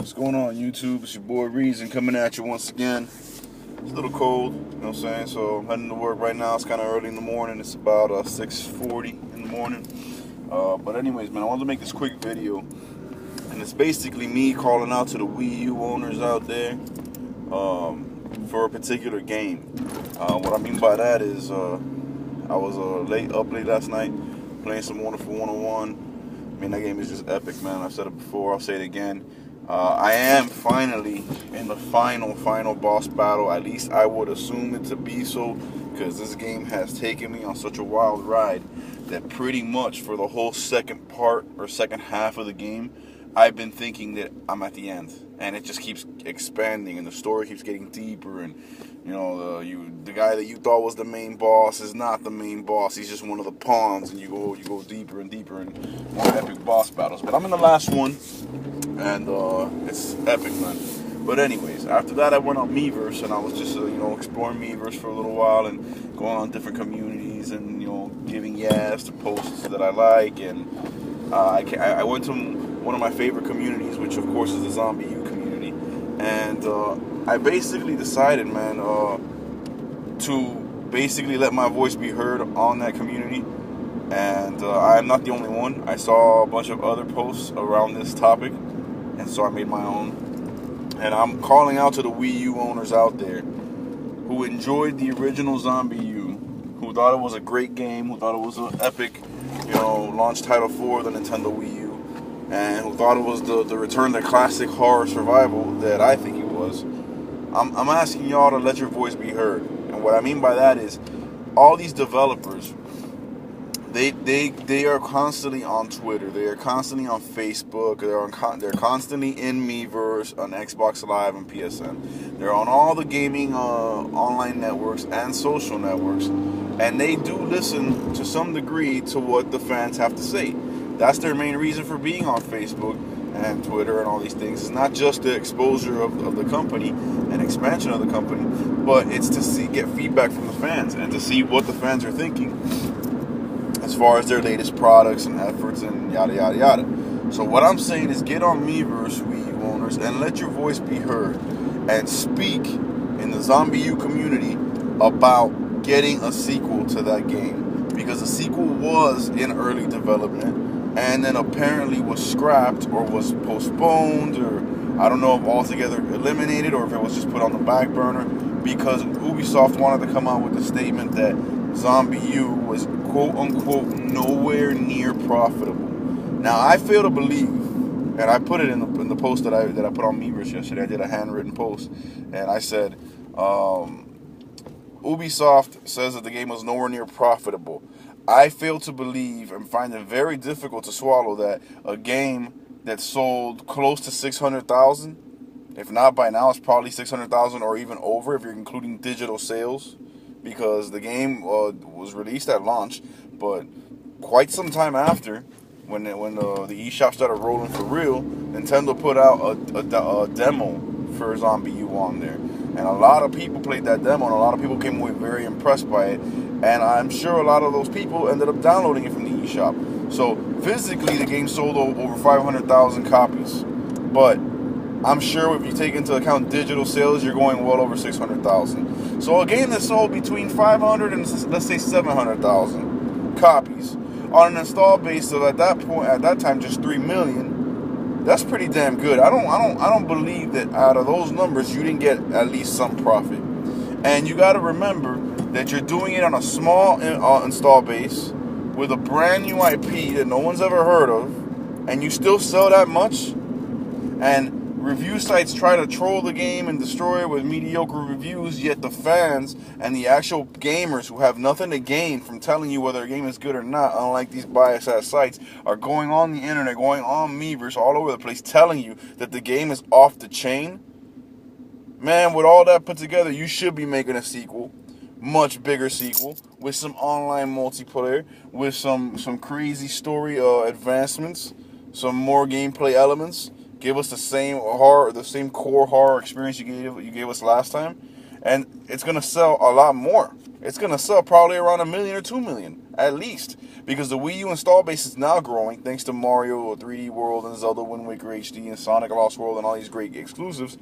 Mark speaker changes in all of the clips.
Speaker 1: What's going on, YouTube? It's your boy Reezon coming at you once again. It's a little cold, you know what I'm saying? So I'm heading to work right now. It's kind of early in the morning. It's about 6:40 in the morning. But anyways, man, I wanted to make this quick video. And it's basically me calling out to the Wii U owners out there for a particular game. What I mean by that is I was up late last night playing some Wonderful 101. I mean, that game is just epic, man. I've said it before. I'll say it again. I am finally in the final boss battle. At least I would assume it to be so, because this game has taken me on such a wild ride that pretty much for the whole second part or second half of the game, I've been thinking that I'm at the end, and it just keeps expanding, and the story keeps getting deeper, and you know, the guy that you thought was the main boss is not the main boss. He's just one of the pawns, and you go deeper and deeper and more epic boss battles. But I'm in the last one, and it's epic, man. But anyways, after that I went on Miiverse, and I was just exploring Miiverse for a little while and going on different communities and giving yes to posts that I like, and I went to one of my favorite communities, which of course is the Zombiu community, and I basically decided, man, to basically let my voice be heard on that community. And I'm not the only one. I saw a bunch of other posts around this topic, and so I made my own. And I'm calling out to the Wii U owners out there who enjoyed the original Zombiu, who thought it was a great game, who thought it was an epic, launch title for the Nintendo Wii U, and who thought it was the return to classic horror survival that I think it was. I'm asking y'all to let your voice be heard. And what I mean by that is, all these developers, they are constantly on Twitter, they are constantly on Facebook, they're constantly in Miiverse, on Xbox Live and PSN. They're on all the gaming online networks and social networks, and they do listen to some degree to what the fans have to say. That's their main reason for being on Facebook and Twitter and all these things. It's not just the exposure of the company and expansion of the company, but it's to get feedback from the fans and to see what the fans are thinking as far as their latest products and efforts and yada yada yada. So what I'm saying is, get on Miiverse, Wii U owners, and let your voice be heard, and speak in the Zombiu community about getting a sequel to that game, because the sequel was in early development and then apparently was scrapped or was postponed, or I don't know if altogether eliminated or if it was just put on the back burner, because Ubisoft wanted to come out with a statement that Zombiu was quote-unquote nowhere near profitable. Now, I fail to believe, and I put it in the post that I put on Miiverse yesterday. I did a handwritten post, and I said, Ubisoft says that the game was nowhere near profitable. I fail to believe and find it very difficult to swallow that a game that sold close to 600,000, if not by now, it's probably 600,000 or even over if you're including digital sales, because the game was released at launch, but quite some time after, when the eShop started rolling for real, Nintendo put out a demo for Zombiu on there. And a lot of people played that demo, and a lot of people came away very impressed by it. And I'm sure a lot of those people ended up downloading it from the eShop. So physically, the game sold over 500,000 copies. But I'm sure if you take into account digital sales, you're going well over 600,000. So a game that sold between 500 and let's say 700,000 copies on an install base of at that time just 3 million. That's pretty damn good. I don't believe that out of those numbers you didn't get at least some profit. And you got to remember that you're doing it on a small install base with a brand new IP that no one's ever heard of, and you still sell that much. And review sites try to troll the game and destroy it with mediocre reviews, yet the fans and the actual gamers who have nothing to gain from telling you whether a game is good or not, unlike these biased-ass sites, are going on the internet, going on Miiverse, all over the place, telling you that the game is off the chain. Man, with all that put together, you should be making a sequel, much bigger sequel, with some online multiplayer, with some crazy story advancements, some more gameplay elements. Give us the same core horror experience you gave us last time, and it's gonna sell a lot more. it's going to sell probably around 1 million or 2 million, at least. Because the Wii U install base is now growing, thanks to Mario 3D World and Zelda Wind Waker HD and Sonic Lost World and all these great exclusives.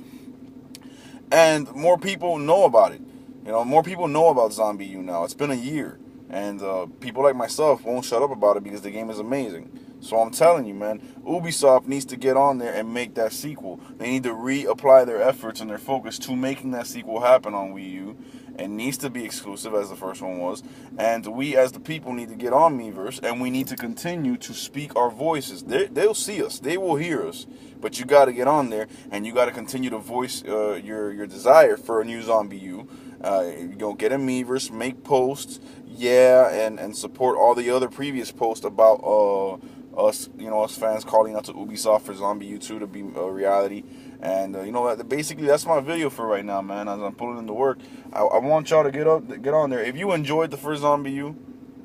Speaker 1: And more people know about it. You know, more people know about Zombiu now. It's been a year. And people like myself won't shut up about it because the game is amazing. So I'm telling you, man, Ubisoft needs to get on there and make that sequel. They need to reapply their efforts and their focus to making that sequel happen on Wii U. It needs to be exclusive as the first one was. And we as the people need to get on Miiverse, and we need to continue to speak our voices. They'll see us. They will hear us. But you got to get on there, and you got to continue to voice your desire for a new Zombiu. You know, get a Miiverse, make posts, and support all the other previous posts about us fans calling out to Ubisoft for Zombiu 2 to be a reality. And you know, basically that's my video for right now, man. As I'm putting into work, I want y'all to get on there. If you enjoyed the first Zombiu,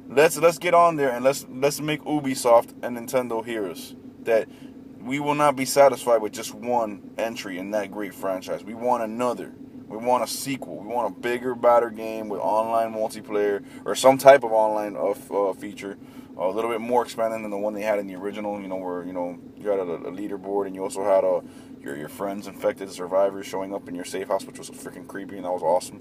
Speaker 1: let's get on there and let's make Ubisoft and Nintendo hear us. That we will not be satisfied with just one entry in that great franchise. We want another. We want a sequel. We want a bigger, better game with online multiplayer or some type of online feature. A little bit more expanded than the one they had in the original, you know, where, you know, you had a leaderboard and you also had your friends, infected survivors showing up in your safe house, which was freaking creepy, and that was awesome.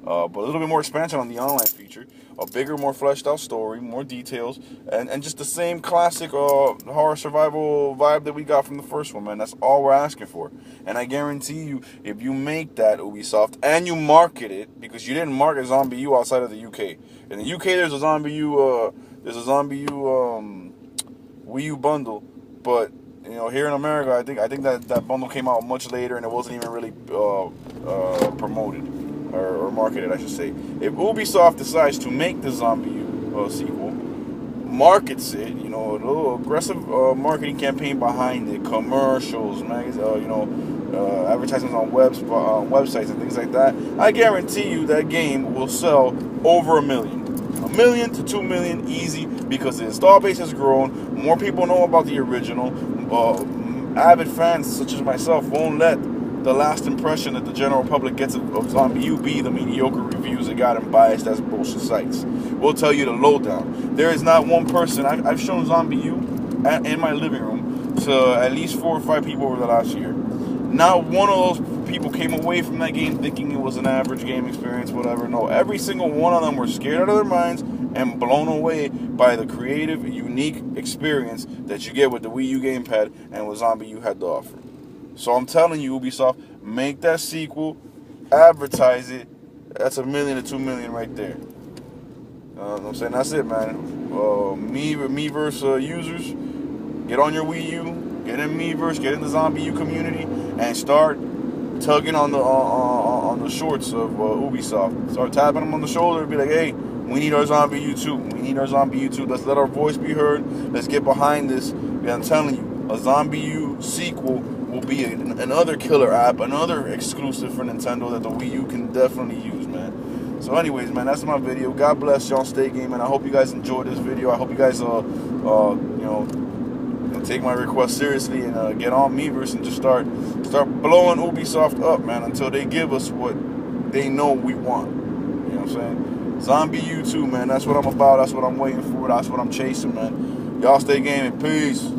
Speaker 1: But a little bit more expansion on the online feature, a bigger, more fleshed out story, more details, and just the same classic horror survival vibe that we got from the first one, man. That's all we're asking for. And I guarantee you, if you make that, Ubisoft, and you market it, because you didn't market Zombiu outside of the UK. In the UK, there's a Zombiu Wii U bundle, but you know, here in America, I think that bundle came out much later, and it wasn't even really promoted or marketed, I should say. If Ubisoft decides to make the Zombiu sequel, markets it, you know, a little aggressive marketing campaign behind it, commercials, advertisements on websites and things like that, I guarantee you that game will sell over 1 million. 1 million to 2 million easy, because the install base has grown. More people know about the original. Avid fans such as myself won't let the last impression that the general public gets of Zombiu be the mediocre reviews that got him biased as bullshit sites. We'll tell you the lowdown. There is not one person. I've shown Zombiu in my living room to at least 4 or 5 people over the last year. Not one of those people came away from that game thinking it was an average game experience, whatever. No, every single one of them were scared out of their minds and blown away by the creative, unique experience that you get with the Wii U gamepad and what Zombiu had to offer. So I'm telling you, Ubisoft, make that sequel, advertise it. That's 1 million to 2 million right there. I'm saying that's it, man. Miiverse users, get on your Wii U, get in Miiverse, get in the Zombiu community, and start tugging on the shorts of Ubisoft. Start tapping them on the shoulder and be like, hey, we need our Zombiu 2. We need our Zombiu 2. Let's let our voice be heard. Let's get behind this. And I'm telling you, a Zombiu sequel will be another killer app, another exclusive for Nintendo that the Wii U can definitely use, man. So anyways, man, that's my video. God bless y'all. Stay gaming. I hope you guys enjoyed this video. I hope you guys take my request seriously and get on Miiverse and just start blowing Ubisoft up, man, until they give us what they know we want. You know what I'm saying? Zombiu 2, man. That's what I'm about. That's what I'm waiting for. That's what I'm chasing, man. Y'all stay gaming. Peace.